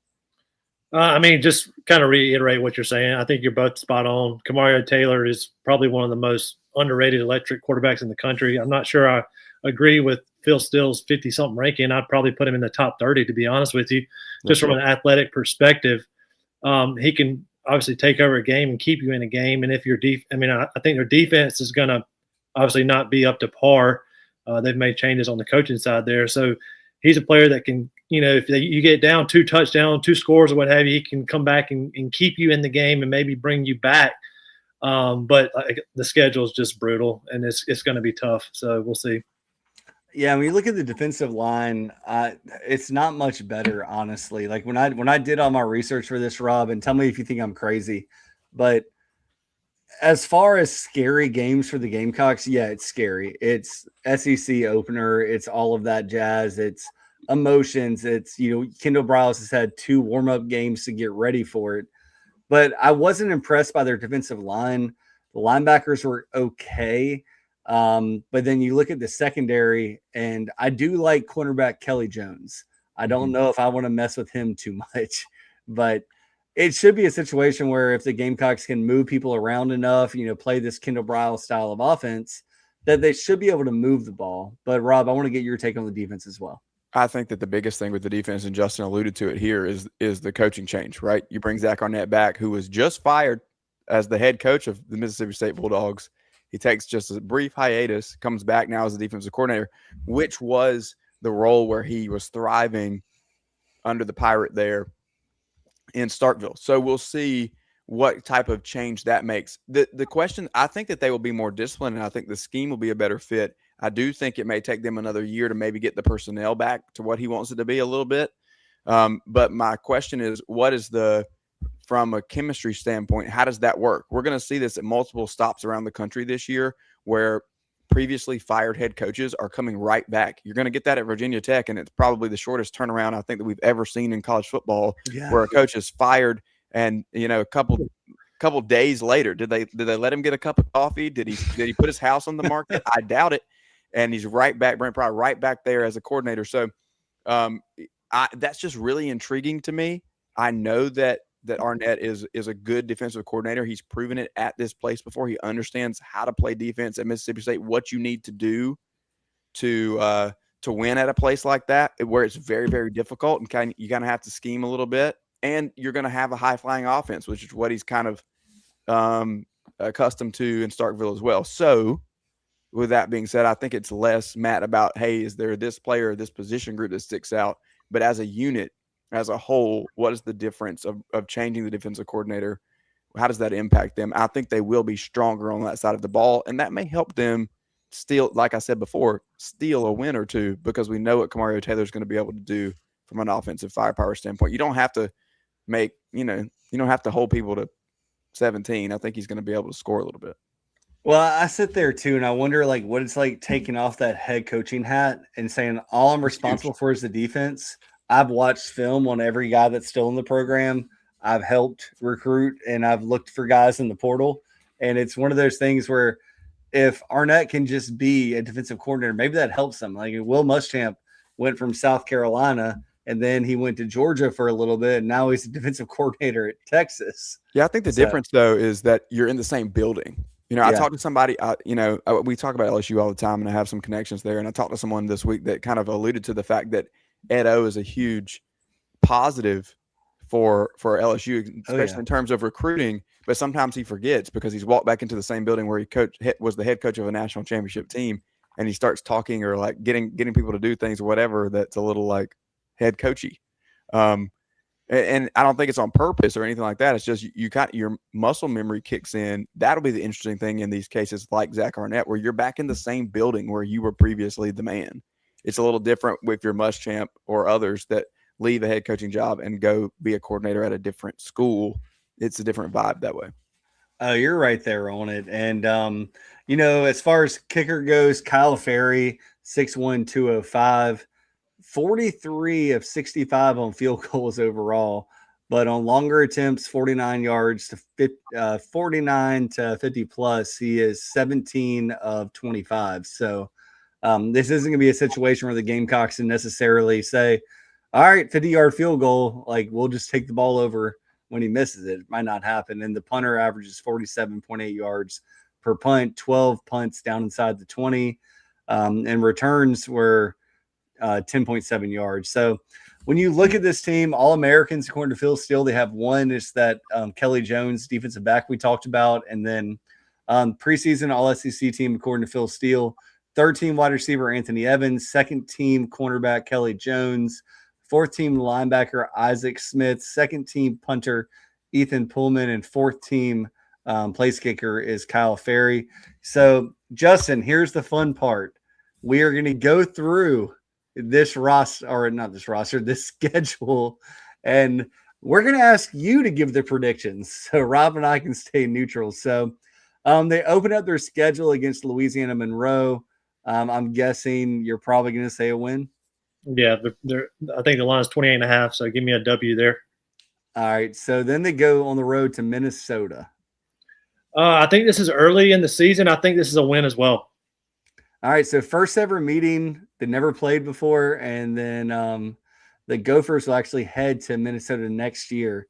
Just kind of reiterate what you're saying. I think you're both spot on. Kamario Taylor is probably one of the most underrated electric quarterbacks in the country. I'm not sure I agree with Phil Steele's 50-something ranking. I'd probably put him in the top 30, to be honest with you, just from an athletic perspective. He can obviously take over a game and keep you in a game. And if your I think their defense is going to obviously not be up to par. They've made changes on the coaching side there. So he's a player that can, if you get down 2 touchdowns, 2 scores or what have you, he can come back and keep you in the game and maybe bring you back. But the schedule is just brutal, and it's going to be tough. So we'll see. Yeah, when you look at the defensive line, it's not much better, honestly. Like when I did all my research for this, Rob, and tell me if you think I'm crazy, but as far as scary games for the Gamecocks, yeah, it's scary. It's SEC opener. It's all of that jazz. It's emotions. It's, Kendall Briles has had 2 warm-up games to get ready for it. But I wasn't impressed by their defensive line. The linebackers were okay. But then you look at the secondary, and I do like cornerback Kelly Jones. I don't know if I want to mess with him too much, but it should be a situation where if the Gamecocks can move people around enough, play this Kendall Briles style of offense, that they should be able to move the ball. But Rob, I want to get your take on the defense as well. I think that the biggest thing with the defense, and Justin alluded to it here, is the coaching change, right? You bring Zach Arnett back, who was just fired as the head coach of the Mississippi State Bulldogs. He takes just a brief hiatus, comes back now as the defensive coordinator, which was the role where he was thriving under the Pirate there in Starkville. So we'll see what type of change that makes. The question, I think that they will be more disciplined, and I think the scheme will be a better fit. I do think it may take them another year to maybe get the personnel back to what he wants it to be a little bit. But my question is, from a chemistry standpoint, how does that work? We're going to see this at multiple stops around the country this year where previously fired head coaches are coming right back. You're going to get that at Virginia Tech, and it's probably the shortest turnaround I think that we've ever seen in college football, where a coach is fired and, a couple days later, did they let him get a cup of coffee? Did he put his house on the market? I doubt it. And he's right back, Brent Pry, right back there as a coordinator. So that's just really intriguing to me. I know that Arnett is a good defensive coordinator. He's proven it at this place before. He understands how to play defense at Mississippi State, what you need to do to win at a place like that, where it's very, very difficult, and you kind of have to scheme a little bit, and you're going to have a high-flying offense, which is what he's kind of accustomed to in Starkville as well. So with that being said, I think it's less, Matt, about, hey, is there this player or this position group that sticks out? But as a unit, as a whole, what is the difference of changing the defensive coordinator? How does that impact them? I think they will be stronger on that side of the ball, and that may help them steal, like I said before, steal a win or two, because we know what Kamario Taylor is going to be able to do from an offensive firepower standpoint. You don't have to you don't have to hold people to 17. I think he's going to be able to score a little bit. Well, I sit there too, and I wonder what it's like taking off that head coaching hat and saying all I'm responsible for is the defense. I've watched film on every guy that's still in the program. I've helped recruit, and I've looked for guys in the portal. And it's one of those things where if Arnett can just be a defensive coordinator, maybe that helps them. Like Will Muschamp went from South Carolina, and then he went to Georgia for a little bit, and now he's a defensive coordinator at Texas. Yeah, I think the difference, though, is that you're in the same building. I talked to somebody, we talk about LSU all the time, and I have some connections there. And I talked to someone this week that kind of alluded to the fact that Ed O is a huge positive for LSU, especially in terms of recruiting. But sometimes he forgets because he's walked back into the same building where he was the head coach of a national championship team, and he starts talking or getting people to do things or whatever that's a little head coachy. And I don't think it's on purpose or anything like that. It's just your muscle memory kicks in. That'll be the interesting thing in these cases like Zach Arnett, where you're back in the same building where you were previously the man. It's a little different with your Muschamp or others that leave a head coaching job and go be a coordinator at a different school. It's a different vibe that way. Oh, you're right there on it. And, as far as kicker goes, Kyle Ferry, 6'1", 205. 43 of 65 on field goals overall, but on longer attempts, 49 yards to 49 to 50 plus, he is 17 of 25. So this isn't going to be a situation where the Gamecocks can necessarily say, all right, 50-yard field goal, we'll just take the ball over when he misses it. It might not happen. And the punter averages 47.8 yards per punt, 12 punts down inside the 20, and returns were 10.7 yards. So when you look at this team, all Americans, according to Phil Steele, they have one. It's that Kelly Jones defensive back we talked about. And then preseason all SEC team, according to Phil Steele, third team wide receiver Anthony Evans, second team cornerback Kelly Jones, fourth team linebacker Isaac Smith, second team punter Ethan Pullman, and fourth team place kicker is Kyle Ferry. So Justin, here's the fun part. We are going to go through this schedule, and we're going to ask you to give the predictions so Rob and I can stay neutral. So they open up their schedule against Louisiana Monroe. I'm guessing you're probably going to say a win. Yeah, I think the line is 28.5, so give me a W there. All right, so then they go on the road to Minnesota. I think this is early in the season. I think this is a win as well. All right, so first ever meeting, they never played before, and then the Gophers will actually head to Minnesota next year.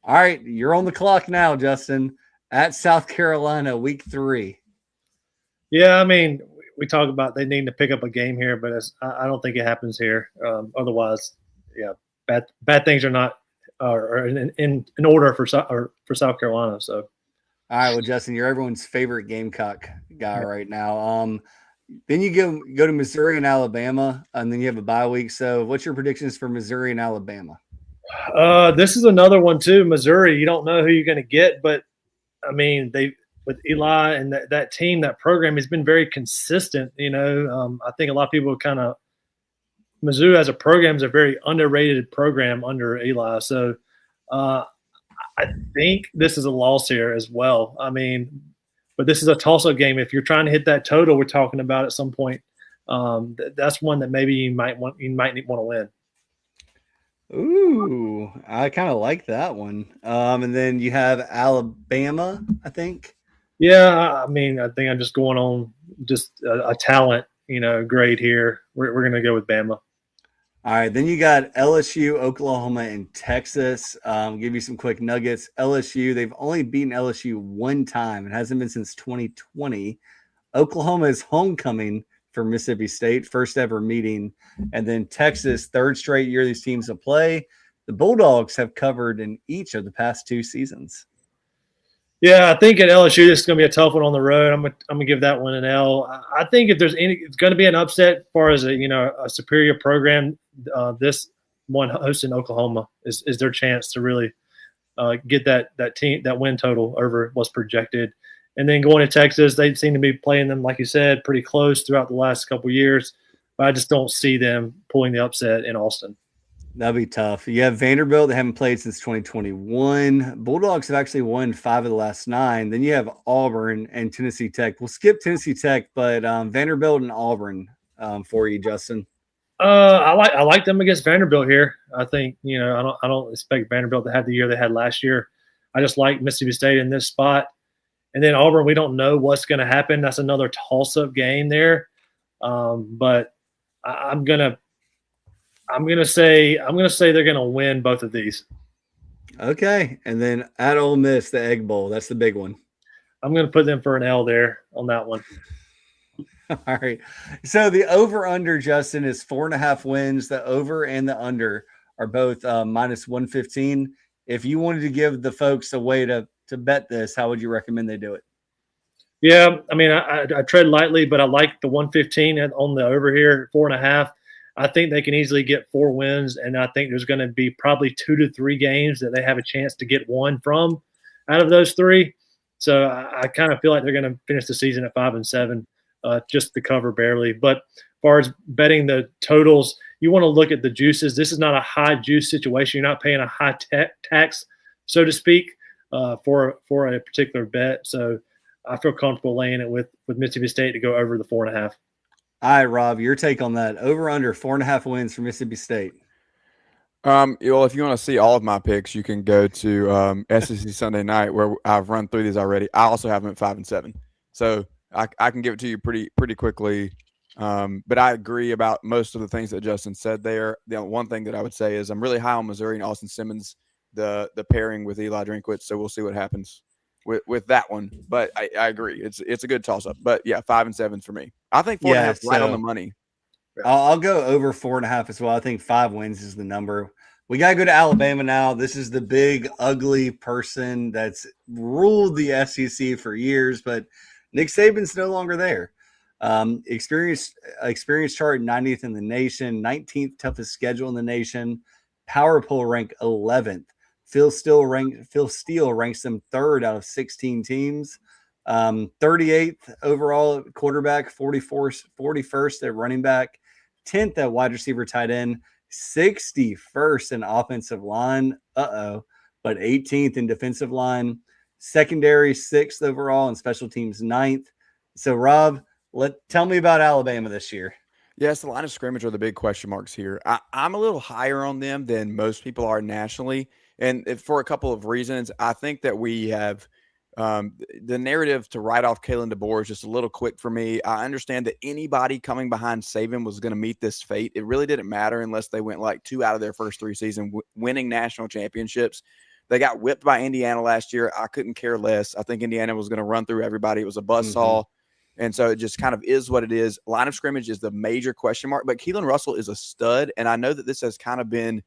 All right, you're on the clock now, Justin, at South Carolina, week 3. Yeah, I mean, we talk about they need to pick up a game here, but I don't think it happens here. Otherwise, yeah, bad things are not are in order for South Carolina. So, all right, well, Justin, you're everyone's favorite Gamecock guy right now. Then you go to Missouri and Alabama, and then you have a bye week. So, what's your predictions for Missouri and Alabama? This is another one too. Missouri, you don't know who you're going to get, but I mean, with Eli and that team, that program has been very consistent. You know, I think a lot of people Mizzou as a program is a very underrated program under Eli. So I think this is a loss here as well. I mean, but this is a toss-up game. If you're trying to hit that total we're talking about at some point, that's one that maybe you might want to win. Ooh, I kind of like that one. And then you have Alabama, I think. Yeah, I mean, I think I'm just going on just a talent, grade here. We're going to go with Bama. All right, then you got LSU, Oklahoma, and Texas. Give you some quick nuggets. LSU, they've only beaten LSU one time. It hasn't been since 2020. Oklahoma is homecoming for Mississippi State, first ever meeting. And then Texas, third straight year these teams will play. The Bulldogs have covered in each of the past 2 seasons. Yeah, I think at LSU this is going to be a tough one on the road. I'm gonna give that one an L. I think if it's going to be an upset as far as a superior program. This one hosting Oklahoma is their chance to really get that win total over what's projected. And then going to Texas, they seem to be playing them, like you said, pretty close throughout the last couple of years. But I just don't see them pulling the upset in Austin. That'd be tough. You have Vanderbilt. They haven't played since 2021. Bulldogs have actually won 5 of the last 9. Then you have Auburn and Tennessee Tech. We'll skip Tennessee Tech, but Vanderbilt and Auburn for you, Justin. I like them against Vanderbilt here. I think I don't expect Vanderbilt to have the year they had last year. I just like Mississippi State in this spot, and then Auburn. We don't know what's going to happen. That's another toss-up game there. But I'm gonna say they're gonna win both of these. Okay, and then at Ole Miss, the Egg Bowl. That's the big one. I'm gonna put them for an L there on that one. All right. So the over-under, Justin, is 4.5 wins. The over and the under are both minus 115. If you wanted to give the folks a way to bet this, how would you recommend they do it? Yeah, I mean, I tread lightly, but I like the 115 on the over here, 4.5. I think they can easily get 4 wins, and I think there's going to be probably 2 to 3 games that they have a chance to get one from out of those 3. So I kind of feel like they're going to finish the season at 5-7. Just to cover barely. But as far as betting the totals, you want to look at the juices. This is not a high juice situation. You're not paying a high tax, so to speak, for a particular bet. So I feel comfortable laying it with Mississippi State to go over the 4.5. All right, Rob, your take on that. Over under 4.5 wins for Mississippi State. Well, if you want to see all of my picks, you can go to SEC Sunday Night, where I've run through these already. I also have them at 5-7. So I can give it to you pretty quickly, but I agree about most of the things that Justin said there. The one thing that I would say is I'm really high on Missouri and Austin Simmons, the pairing with Eli Drinkwitz. So we'll see what happens with that one. But I agree, it's a good toss up. But yeah, 5-7 for me. I think 4.5 is right on the money. I'll go over 4.5 as well. I think 5 wins is the number. We got to go to Alabama now. This is the big, ugly person that's ruled the SEC for years, but Nick Saban's no longer there. Experience chart 90th in the nation, 19th toughest schedule in the nation. Power poll rank 11th. Phil Steele ranks them 3rd out of 16 teams. 38th overall at quarterback, 41st at running back, 10th at wide receiver, tight end, 61st in offensive line. But 18th in defensive line. Secondary 6th overall, and special teams 9th. So, Rob, tell me about Alabama this year. Yes, the line of scrimmage are the big question marks here. I'm a little higher on them than most people are nationally, and for a couple of reasons. I think that we have the narrative to write off Kalen DeBoer is just a little quick for me. I understand that anybody coming behind Saban was going to meet this fate. It really didn't matter unless they went like 2 out of their first 3 seasons winning national championships. They got whipped by Indiana last year. I couldn't care less. I think Indiana was going to run through everybody. It was a buzzsaw. And so it just kind of is what it is. Line of scrimmage is the major question mark, but Keelan Russell is a stud. And I know that this has kind of been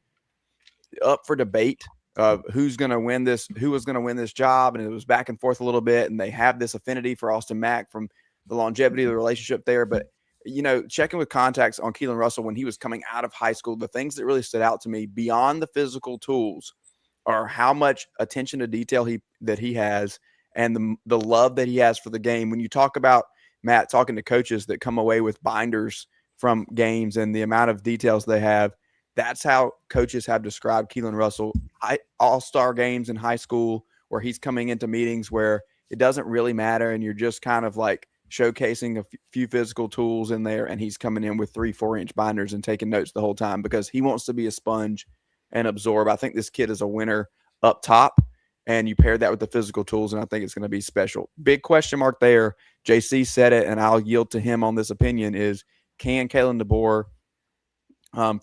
up for debate of who's going to win this, who was going to win this job. And it was back and forth a little bit. And they have this affinity for Austin Mack from the longevity of the relationship there. But, you know, checking with contacts on Keelan Russell when he was coming out of high school, the things that really stood out to me beyond the physical tools are how much attention to detail that he has and the love that he has for the game. When you talk about, Matt, talking to coaches that come away with binders from games and the amount of details they have, that's how coaches have described Keelan Russell. All-star games in high school where he's coming into meetings where it doesn't really matter and you're just kind of like showcasing a few physical tools in there, and he's coming in with 3-4-inch binders and taking notes the whole time because he wants to be a sponge and absorb. I think this kid is a winner up top, and you pair that with the physical tools, and I think it's going to be special. Big question mark there. JC said it, and I'll yield to him on this opinion, is can Kalen DeBoer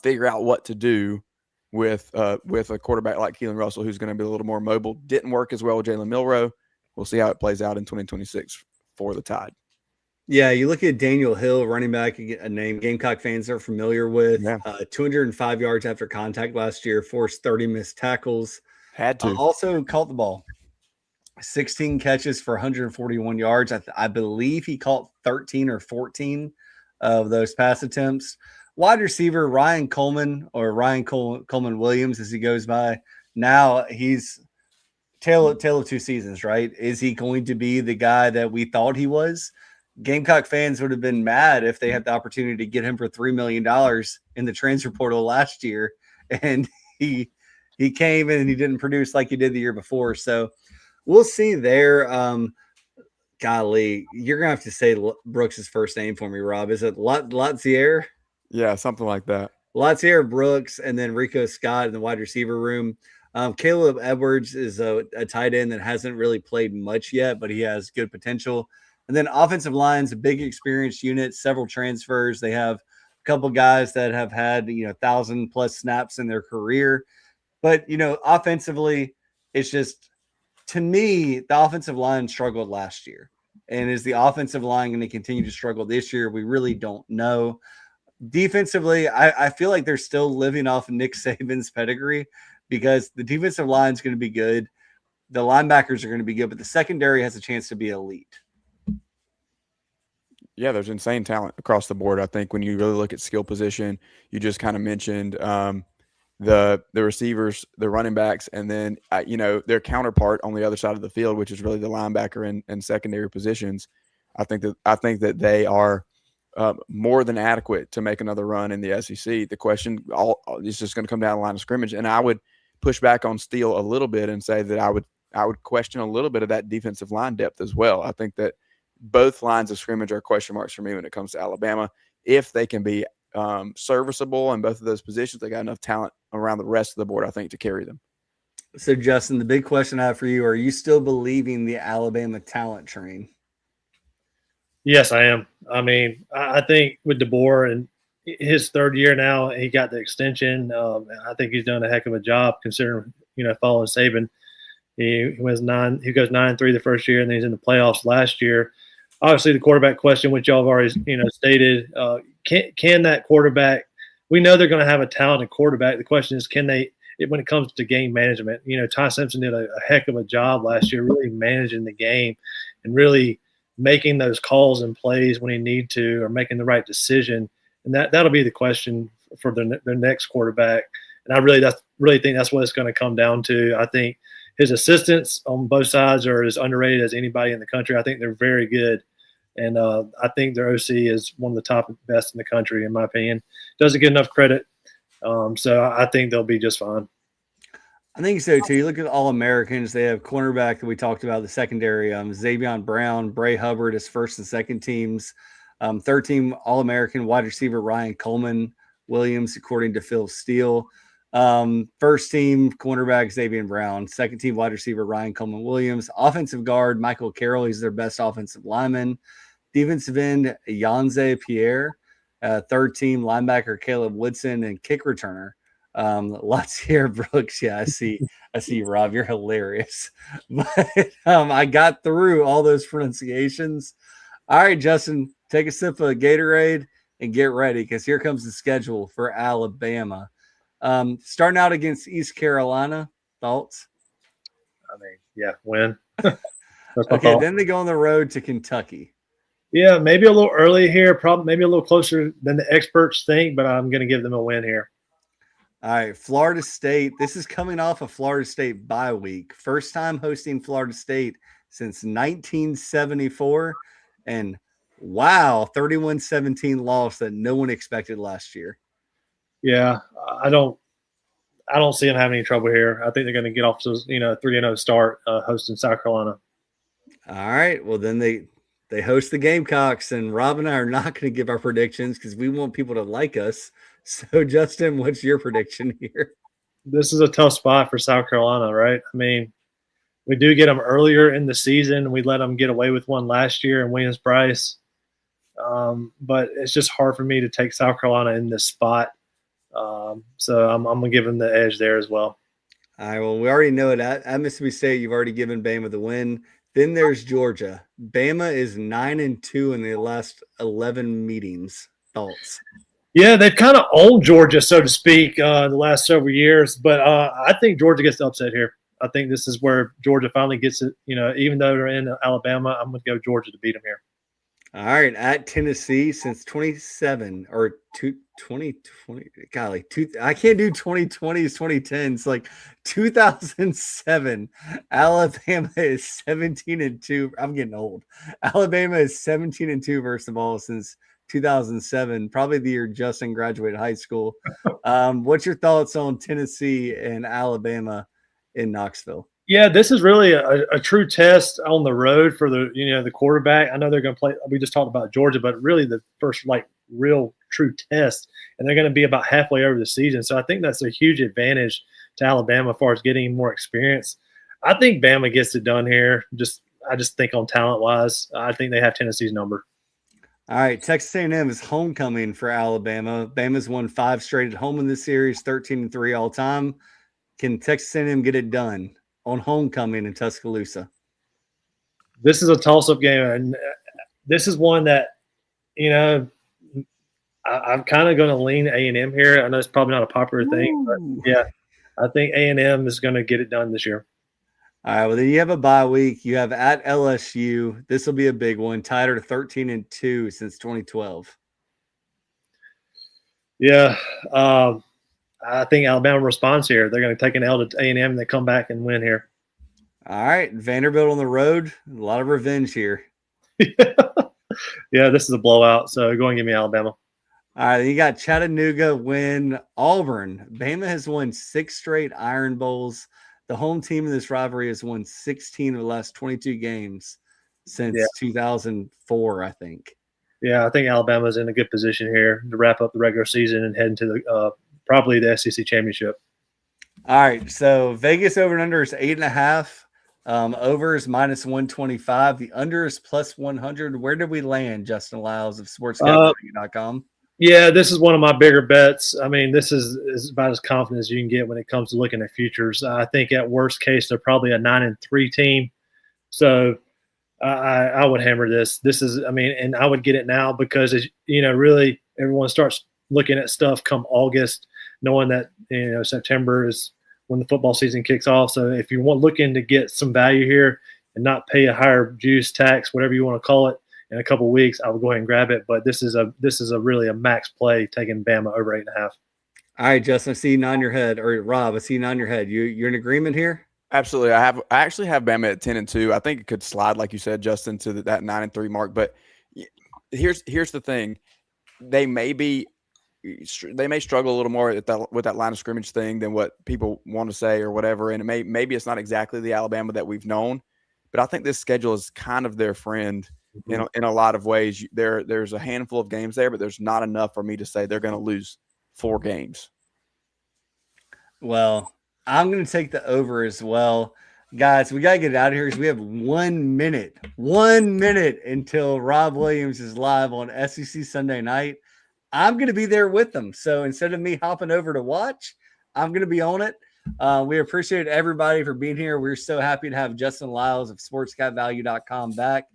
figure out what to do with a quarterback like Keelan Russell, who's going to be a little more mobile? Didn't work as well with Jalen Milroe. We'll see how it plays out in 2026 for the Tide. Yeah, you look at Daniel Hill, running back, a name Gamecock fans are familiar with. Yeah. 205 yards after contact last year, forced 30 missed tackles. Had to. Also caught the ball. 16 catches for 141 yards. I believe he caught 13 or 14 of those pass attempts. Wide receiver Ryan Coleman, or Ryan Coleman Williams as he goes by. Now he's tale of two seasons, right? Is he going to be the guy that we thought he was? Gamecock fans would have been mad if they had the opportunity to get him for $3 million in the transfer portal last year, and he came in and he didn't produce like he did the year before. So we'll see there. Golly, you're gonna have to say Brooks' first name for me, Rob. Is it Lotzier? Yeah, something like that. Lotzier Brooks, and then Rico Scott in the wide receiver room. Caleb Edwards is a tight end that hasn't really played much yet, but he has good potential. And then offensive line's a big experienced unit, several transfers. They have a couple guys that have had, 1,000+ snaps in their career. But, offensively, it's just, to me, the offensive line struggled last year. And is the offensive line going to continue to struggle this year? We really don't know. Defensively, I feel like they're still living off Nick Saban's pedigree because the defensive line is going to be good. The linebackers are going to be good, but the secondary has a chance to be elite. Yeah, there's insane talent across the board. I think when you really look at skill position, you just kind of mentioned the receivers, the running backs, and then their counterpart on the other side of the field, which is really the linebacker and secondary positions. I think that they are more than adequate to make another run in the SEC. The question is just going to come down the line of scrimmage, and I would push back on Steele a little bit and say that I would question a little bit of that defensive line depth as well. I think that both lines of scrimmage are question marks for me when it comes to Alabama. If they can be serviceable in both of those positions, they got enough talent around the rest of the board, I think, to carry them. So, Justin, the big question I have for you, are you still believing the Alabama talent train? Yes, I am. I mean, I think with DeBoer and his third year now, he got the extension. I think he's done a heck of a job considering, following Saban. He goes 9-3 the first year, and then he's in the playoffs last year. Obviously, the quarterback question, which y'all have already stated, can that quarterback? We know they're going to have a talented quarterback. The question is, can they? When it comes to game management, Ty Simpson did a heck of a job last year, really managing the game and really making those calls and plays when he need to, or making the right decision. And that'll be the question for their next quarterback. And I really think that's what it's going to come down to. I think his assistants on both sides are as underrated as anybody in the country. I think they're very good. And I think their OC is one of the top best in the country, in my opinion. Doesn't get enough credit. So I think they'll be just fine. I think so, too. You look at All-Americans. They have cornerback that we talked about, the secondary, Xavion Brown, Bray Hubbard as first and second teams. Third team All-American wide receiver Ryan Coleman Williams, according to Phil Steele. First team cornerback Xavier Brown, second team wide receiver Ryan Coleman Williams, offensive guard Michael Carroll, he's their best offensive lineman, defensive end Yanze Pierre, third team linebacker Caleb Woodson, and kick returner Lotzier Brooks. Yeah, I see Rob, you're hilarious. But I got through all those pronunciations. All right, Justin, take a sip of Gatorade and get ready because here comes the schedule for Alabama. Starting out against East Carolina. Thoughts? I mean, yeah, win. That's my Okay, thought. then they go on the road to Kentucky. Yeah, maybe a little early here, probably maybe a little closer than the experts think, but I'm going to give them a win here. All right, Florida State. This is coming off a Florida State bye week. First time hosting Florida State since 1974. And wow, 31-17 loss that no one expected last year. Yeah, I don't see them having any trouble here. I think they're going to get off to 3-0 start hosting South Carolina. All right, well then they host the Gamecocks, and Rob and I are not going to give our predictions because we want people to like us. So, Justin, what's your prediction here? This is a tough spot for South Carolina, right? I mean, we do get them earlier in the season. We let them get away with one last year in Williams-Brice. But it's just hard for me to take South Carolina in this spot. So I'm going to give them the edge there as well. All right, well, we already know it. At Mississippi State, you've already given Bama the win. Then there's Georgia. Bama is 9-2 in the last 11 meetings. Thoughts? Yeah, they've kind of owned Georgia, so to speak, the last several years. But I think Georgia gets the upset here. I think this is where Georgia finally gets it. Even though they're in Alabama, I'm going to go Georgia to beat them here. All right, at Tennessee since 2020. Golly, I can't do 2020s, 2010s. Like 2007, Alabama is 17-2. I'm getting old. Alabama is 17-2 versus the ball since 2007, probably the year Justin graduated high school. What's your thoughts on Tennessee and Alabama in Knoxville? Yeah, this is really a true test on the road for the quarterback. I know they're going to play. We just talked about Georgia, but really the first real true test, and they're going to be about halfway over the season. So I think that's a huge advantage to Alabama as far as getting more experience. I think Bama gets it done here. I just think on talent wise, I think they have Tennessee's number. All right, Texas A&M is homecoming for Alabama. Bama's won 5 straight at home in this series, 13-3 all time. Can Texas A&M get it done on homecoming in Tuscaloosa? This is a toss-up game, and this is one that, I'm kind of going to lean A&M here. I know it's probably not a popular thing, but yeah, I think A&M is going to get it done this year. All right, well, then you have a bye week. You have at LSU. This will be a big one. Tied at 13-2 since 2012. Yeah, I think Alabama responds here. They're going to take an L to A&M, and they come back and win here. All right, Vanderbilt on the road. A lot of revenge here. Yeah, this is a blowout, so go and give me Alabama. All right, you got Chattanooga win Auburn. Bama has won 6 straight Iron Bowls. The home team in this rivalry has won 16 of the last 22 games since 2004, I think. Yeah, I think Alabama's in a good position here to wrap up the regular season and head into the probably the SEC championship. All right, so Vegas over and under is 8.5. Over is -125. The under is +100. Where did we land, Justin Lyles of sportscap.com? Yeah, this is one of my bigger bets. I mean, this is about as confident as you can get when it comes to looking at futures. I think at worst case, they're probably a 9-3 team. So I would hammer this. This is, and I would get it now because, really everyone starts looking at stuff come August, knowing that, September is when the football season kicks off. So if you want looking to get some value here and not pay a higher juice tax, whatever you want to call it, in a couple of weeks, I would go ahead and grab it. But this is a really a max play taking Bama over 8.5. All right, Justin, I see you nodding your head, or Rob, I see you nodding your head. You're in agreement here? Absolutely. I actually have Bama at 10-2. I think it could slide, like you said, Justin, to that 9-3 mark. But here's the thing: they may struggle a little more with that line of scrimmage thing than what people want to say or whatever. And maybe it's not exactly the Alabama that we've known, but I think this schedule is kind of their friend. In a lot of ways. There's a handful of games there, but there's not enough for me to say they're going to lose 4 games. Well, I'm going to take the over as well. Guys, we got to get out of here because we have 1 minute. 1 minute until Rob Williams is live on SEC Sunday night. I'm going to be there with them. So instead of me hopping over to watch, I'm going to be on it. We appreciate everybody for being here. We're so happy to have Justin Lyles of sportscatvalue.com back.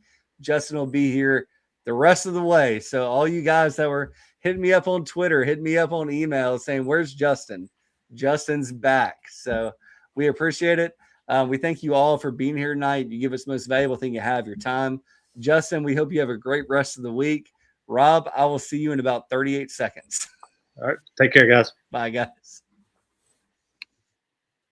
Justin will be here the rest of the way. So all you guys that were hitting me up on Twitter, hitting me up on email saying, where's Justin? Justin's back. So we appreciate it. We thank you all for being here tonight. You give us the most valuable thing you have, your time. Justin, we hope you have a great rest of the week. Rob, I will see you in about 38 seconds. All right. Take care, guys. Bye, guys.